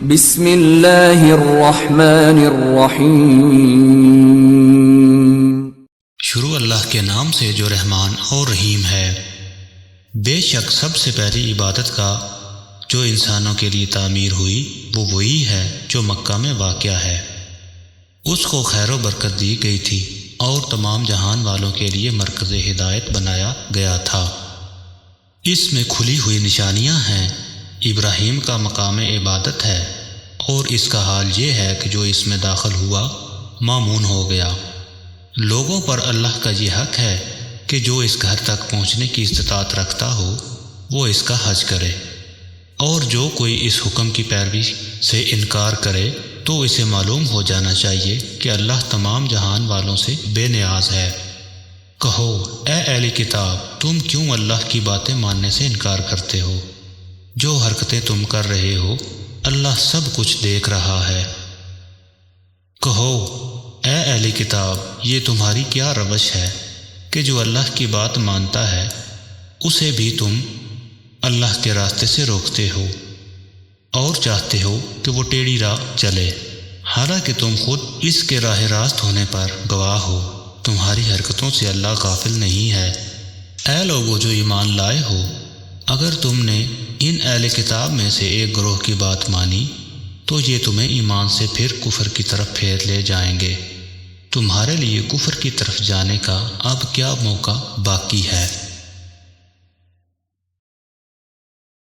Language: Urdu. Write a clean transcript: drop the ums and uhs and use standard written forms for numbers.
بسم اللہ الرحمن الرحیم۔ شروع اللہ کے نام سے جو رحمان اور رحیم ہے۔ بے شک سب سے پہلی عبادت کا جو انسانوں کے لیے تعمیر ہوئی وہ وہی ہے جو مکہ میں واقع ہے۔ اس کو خیر و برکت دی گئی تھی اور تمام جہان والوں کے لیے مرکز ہدایت بنایا گیا تھا۔ اس میں کھلی ہوئی نشانیاں ہیں۔ ابراہیم کا مقام عبادت ہے اور اس کا حال یہ ہے کہ جو اس میں داخل ہوا مامون ہو گیا۔ لوگوں پر اللہ کا یہ حق ہے کہ جو اس گھر تک پہنچنے کی استطاعت رکھتا ہو وہ اس کا حج کرے، اور جو کوئی اس حکم کی پیروی سے انکار کرے تو اسے معلوم ہو جانا چاہیے کہ اللہ تمام جہان والوں سے بے نیاز ہے۔ کہو اے اہل کتاب، تم کیوں اللہ کی باتیں ماننے سے انکار کرتے ہو؟ جو حرکتیں تم کر رہے ہو اللہ سب کچھ دیکھ رہا ہے۔ کہو اے اہل کتاب، یہ تمہاری کیا روش ہے کہ جو اللہ کی بات مانتا ہے اسے بھی تم اللہ کے راستے سے روکتے ہو اور چاہتے ہو کہ وہ ٹیڑھی راہ چلے، حالانکہ تم خود اس کے راہ راست ہونے پر گواہ ہو۔ تمہاری حرکتوں سے اللہ غافل نہیں ہے۔ اے لوگو جو ایمان لائے ہو، اگر تم نے ان اہل کتاب میں سے ایک گروہ کی بات مانی تو یہ تمہیں ایمان سے پھر کفر کی طرف پھیر لے جائیں گے۔ تمہارے لیے کفر کی طرف جانے کا اب کیا موقع باقی ہے؟